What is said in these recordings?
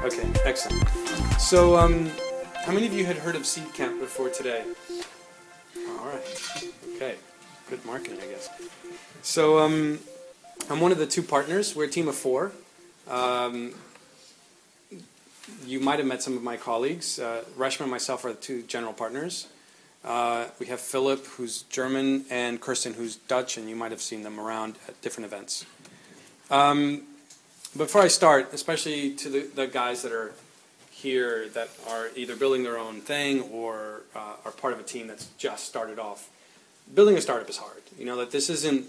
Okay, excellent. So, how many of you had heard of Seedcamp before today? All right. Okay. Good marketing, I guess. So, I'm one of the two partners. We're a team of four. You might have met some of my colleagues. Reshma and myself are the two general partners. We have Philip, who's German, and Kirsten, who's Dutch, and you might have seen them around at different events. Before I start, especially to the guys that are here that are either building their own thing or are part of a team that's just started off, building a startup is hard. You know, that this isn't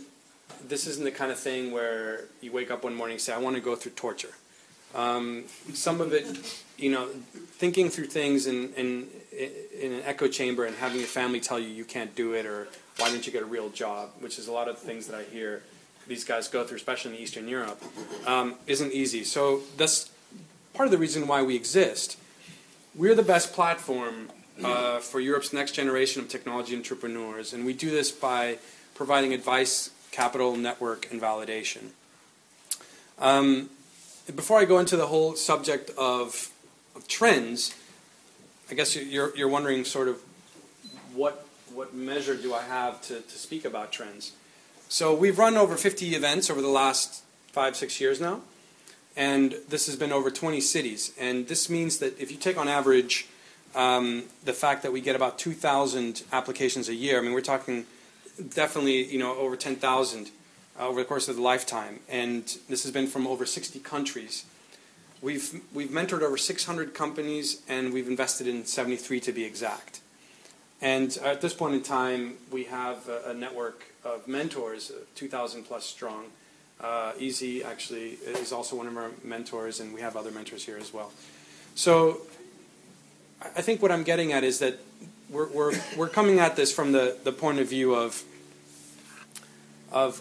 the kind of thing where you wake up one morning and say, I want to go through torture. Some of it, you know, thinking through things in an echo chamber and having your family tell you you can't do it, or why don't you get a real job, which is a lot of things that I hear these guys go through, especially in Eastern Europe, isn't easy. So that's part of the reason why we exist. We're the best platform for Europe's next generation of technology entrepreneurs, and we do this by providing advice, capital, network, and validation. Before I go into the whole subject of trends, I guess you're wondering sort of what measure do I have to speak about trends. So we've run over 50 events over the last 5-6 years now, and this has been over 20 cities. And this means that if you take on average the fact that we get about 2,000 applications a year, I mean, we're talking definitely, you know, over 10,000 over the course of the lifetime, and this has been from over 60 countries. We've mentored over 600 companies, and we've invested in 73 to be exact. And at this point in time, we have a network of mentors, 2,000 plus strong. Easy actually is also one of our mentors, and we have other mentors here as well. So I think what I'm getting at is that we're coming at this from the point of view of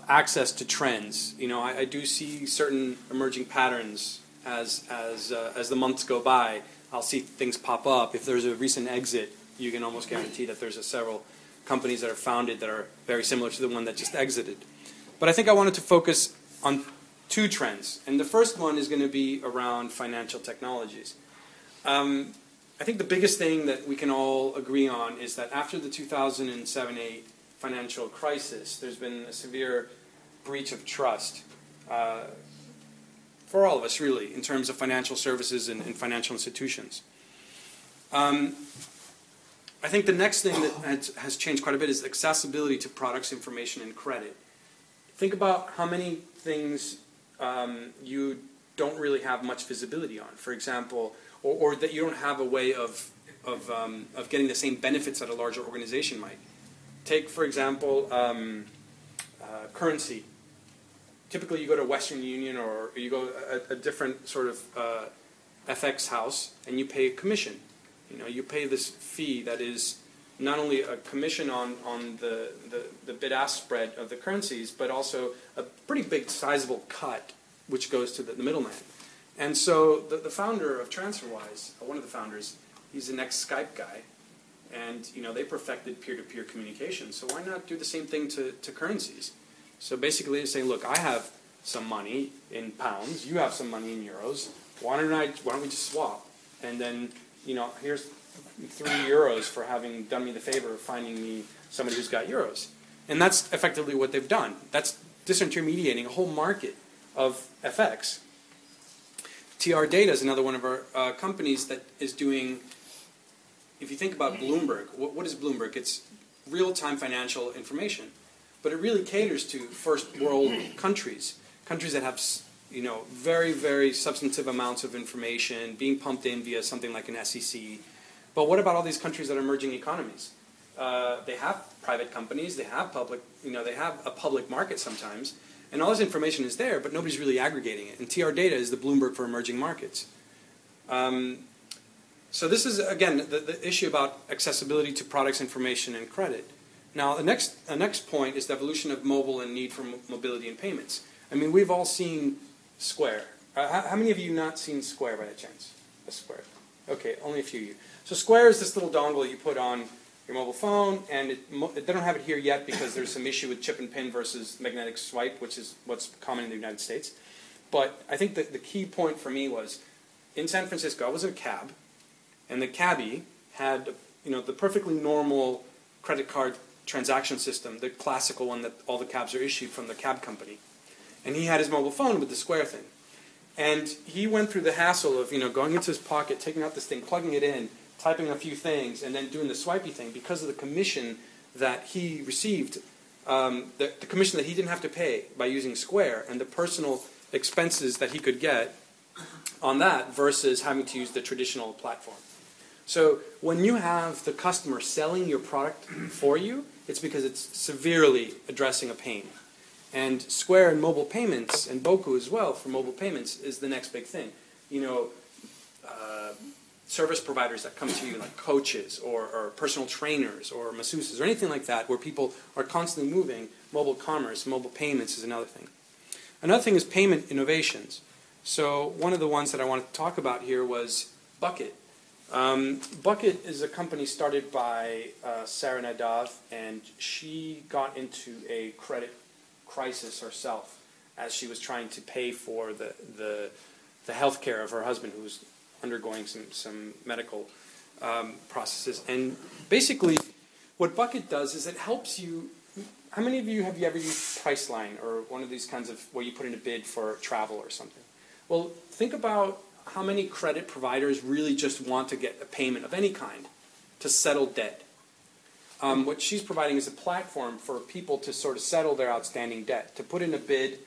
access to trends. You know, I do see certain emerging patterns as the months go by. I'll see things pop up. If there's a recent exit, you can almost guarantee that there's several companies that are founded that are very similar to the one that just exited. But I think I wanted to focus on two trends. And the first one is going to be around financial technologies. I think the biggest thing that we can all agree on is that after the 2007-8 financial crisis, there's been a severe breach of trust for all of us, really, in terms of financial services and financial institutions. I think the next thing that has changed quite a bit is accessibility to products, information, and credit. Think about how many things you don't really have much visibility on, for example, or that you don't have a way of getting the same benefits that a larger organization might. Take, for example, currency. Typically, you go to Western Union or you go a different sort of FX house, and you pay a commission. You know, you pay this fee that is not only a commission on the bid-ask spread of the currencies, but also a pretty big, sizable cut, which goes to the middleman. And so the founder of TransferWise, one of the founders, he's an ex-Skype guy, and you know they perfected peer-to-peer communication. So why not do the same thing to currencies? So basically, they're saying, look, I have some money in pounds, you have some money in euros. Why don't we just swap? And then, you know, here's €3 for having done me the favor of finding me somebody who's got euros. And that's effectively what they've done. That's disintermediating a whole market of FX. TR Data is another one of our companies that is doing, if you think about Bloomberg, what is Bloomberg? It's real-time financial information. But it really caters to first world countries that have, you know, very, very substantive amounts of information being pumped in via something like an SEC. But what about all these countries that are emerging economies? They have private companies, they have public, you know, they have a public market sometimes, and all this information is there, but nobody's really aggregating it. And TR Data is the Bloomberg for emerging markets. So this is, again, the issue about accessibility to products, information, and credit. Now, the next point is the evolution of mobile and need for mobility and payments. I mean, we've all seen Square. How many of you not seen Square by chance? A Square. Okay, only a few of you. So Square is this little dongle you put on your mobile phone, and they don't have it here yet because there's some issue with chip and pin versus magnetic swipe, which is what's common in the United States. But I think that the key point for me was, in San Francisco, I was in a cab, and the cabbie had, the perfectly normal credit card transaction system, the classical one that all the cabs are issued from the cab company. And he had his mobile phone with the square thing. And he went through the hassle of, going into his pocket, taking out this thing, plugging it in, typing a few things, and then doing the swipey thing because of the commission that he received, the commission that he didn't have to pay by using Square, and the personal expenses that he could get on that versus having to use the traditional platform. So when you have the customer selling your product for you, it's because it's severely addressing a pain. And Square and mobile payments, and Boku as well for mobile payments, is the next big thing. Service providers that come to you, like coaches or personal trainers or masseuses or anything like that, where people are constantly moving, mobile commerce, mobile payments is another thing. Another thing is payment innovations. So one of the ones that I wanted to talk about here was Bucket. Bucket is a company started by Sarah Nadav, and she got into a credit crisis herself as she was trying to pay for the health care of her husband, who was undergoing some medical processes. And basically, what Bucket does is it helps you. How many of you have ever used Priceline or one of these kinds of where you put in a bid for travel or something? Well, think about how many credit providers really just want to get a payment of any kind to settle debt. What she's providing is a platform for people to sort of settle their outstanding debt, to put in a bid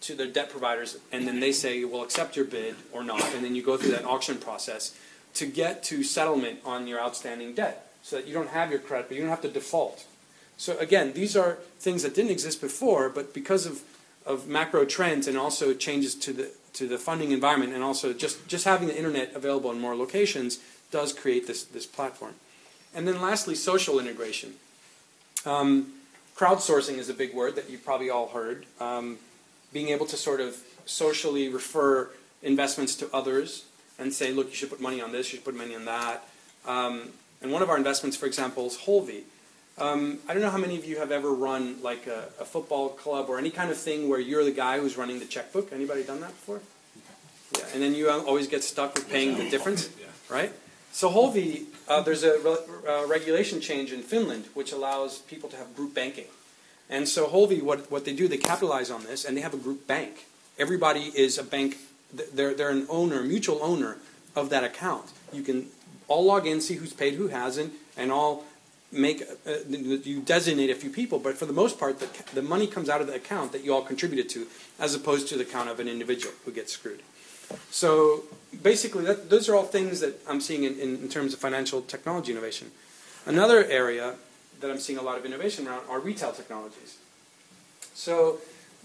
to their debt providers, and then they say, we'll accept your bid or not, and then you go through that auction process to get to settlement on your outstanding debt so that you don't have your credit, but you don't have to default. So again, these are things that didn't exist before, but because of macro trends and also changes to the funding environment, and also just having the internet available in more locations does create this platform. And then lastly, social integration. Crowdsourcing is a big word that you've probably all heard. Being able to sort of socially refer investments to others and say, look, you should put money on this, you should put money on that. And one of our investments, for example, is Holvey. I don't know how many of you have ever run like a football club or any kind of thing where you're the guy who's running the checkbook. Anybody done that before? Yeah. And then you always get stuck with paying the difference, right? So Holvey, there's a regulation change in Finland which allows people to have group banking. And so Holvey, what they do, they capitalize on this, and they have a group bank. Everybody is a bank. They're an owner, mutual owner of that account. You can all log in, see who's paid, who hasn't, and all make you designate a few people. But for the most part, the money comes out of the account that you all contributed to, as opposed to the account of an individual who gets screwed. So basically, those are all things that I'm seeing in terms of financial technology innovation. Another area that I'm seeing a lot of innovation around are retail technologies. So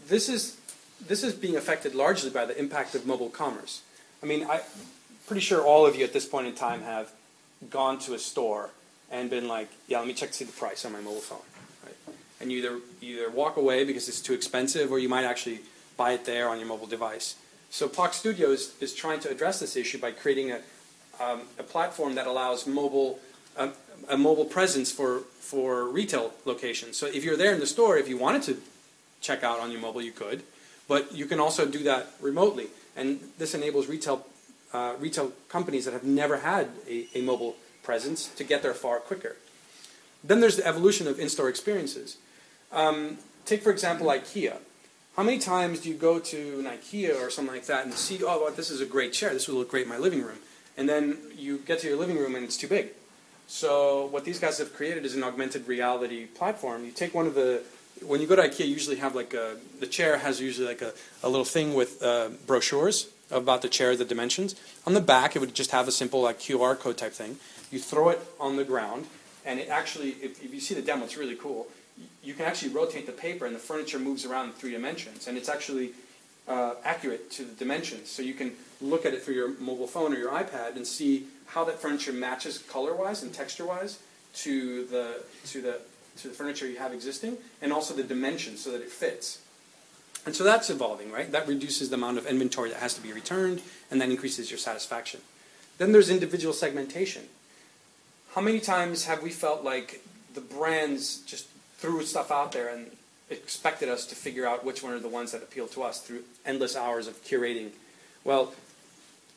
this is being affected largely by the impact of mobile commerce. I mean, I'm pretty sure all of you at this point in time have gone to a store and been like, yeah, let me check to see the price on my mobile phone. Right? And you either walk away because it's too expensive, or you might actually buy it there on your mobile device. So POC Studios is trying to address this issue by creating a platform that allows a mobile presence for retail locations. So if you're there in the store, if you wanted to check out on your mobile, you could, but you can also do that remotely. And this enables retail companies that have never had a mobile presence to get there far quicker. Then there's the evolution of in-store experiences. Take, for example, IKEA. How many times do you go to an IKEA or something like that and see, oh, well, this is a great chair, this would look great in my living room. And then you get to your living room and it's too big. So what these guys have created is an augmented reality platform. You take one of when you go to IKEA, you usually have the chair has usually like a little thing with brochures about the chair, the dimensions. On the back, it would just have a simple like QR code type thing. You throw it on the ground, and it actually, if you see the demo, it's really cool. You can actually rotate the paper, and the furniture moves around in 3 dimensions, and it's actually accurate to the dimensions. So you can look at it through your mobile phone or your iPad and see how that furniture matches color-wise and texture-wise to the furniture you have existing, and also the dimensions so that it fits. And so that's evolving, right? That reduces the amount of inventory that has to be returned, and that increases your satisfaction. Then there's individual segmentation. How many times have we felt like the brands just threw stuff out there, and expected us to figure out which one are the ones that appeal to us through endless hours of curating. Well,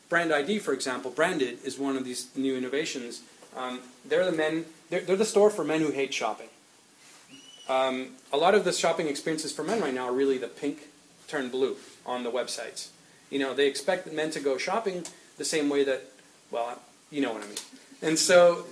Brand ID, for example, Branded is one of these new innovations. They're the store for men who hate shopping. A lot of the shopping experiences for men right now are really the pink turned blue on the websites. You know, they expect men to go shopping the same way that, well, you know what I mean. And so,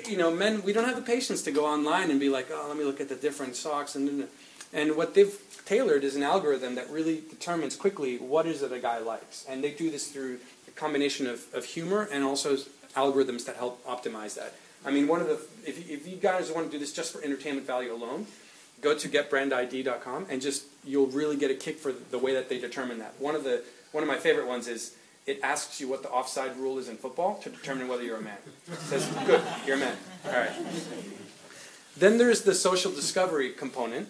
you know, men, we don't have the patience to go online and be like, oh, let me look at the different socks. And what they've tailored is an algorithm that really determines quickly what is it a guy likes. And they do this through a combination of humor and also algorithms that help optimize that. I mean, if you guys want to do this just for entertainment value alone, go to getbrandid.com and you'll really get a kick for the way that they determine that. One of my favorite ones is it asks you what the offside rule is in football to determine whether you're a man. It says, good, you're a man. All right. Then there's the social discovery component.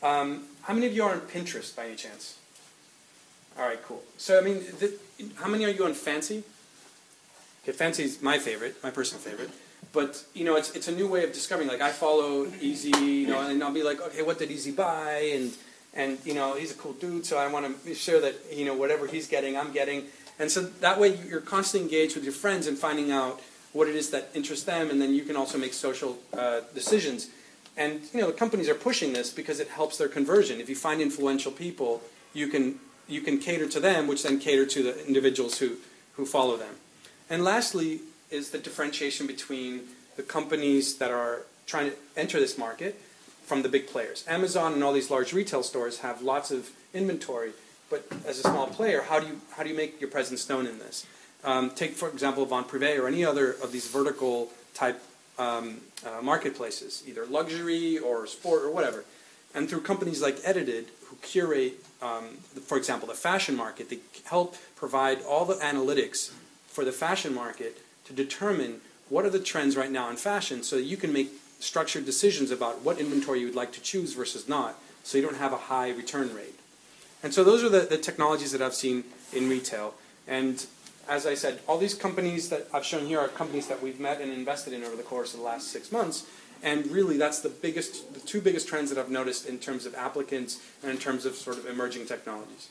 How many of you are on Pinterest by any chance? All right, cool. So, I mean, how many are you on Fancy? Okay, Fancy is my favorite, my personal favorite. But, you know, it's a new way of discovering. Like, I follow Easy, you know, and I'll be like, okay, what did Easy buy? And you know, he's a cool dude, so I want to be sure that, you know, whatever he's getting, I'm getting. And so that way you're constantly engaged with your friends and finding out what it is that interests them, and then you can also make social decisions. And, you know, the companies are pushing this because it helps their conversion. If you find influential people, you can cater to them, which then cater to the individuals who follow them. And lastly is the differentiation between the companies that are trying to enter this market from the big players. Amazon and all these large retail stores have lots of inventory, but as a small player, how do you make your presence known in this? Take, for example, Von Privé or any other of these vertical type marketplaces, either luxury or sport or whatever. And through companies like Edited, who curate, for example, the fashion market, they help provide all the analytics for the fashion market to determine what are the trends right now in fashion so that you can make structured decisions about what inventory you would like to choose versus not, so you don't have a high return rate. And so those are the technologies that I've seen in retail. And as I said, all these companies that I've shown here are companies that we've met and invested in over the course of the last 6 months. And really, that's the two biggest trends that I've noticed in terms of applicants and in terms of sort of emerging technologies.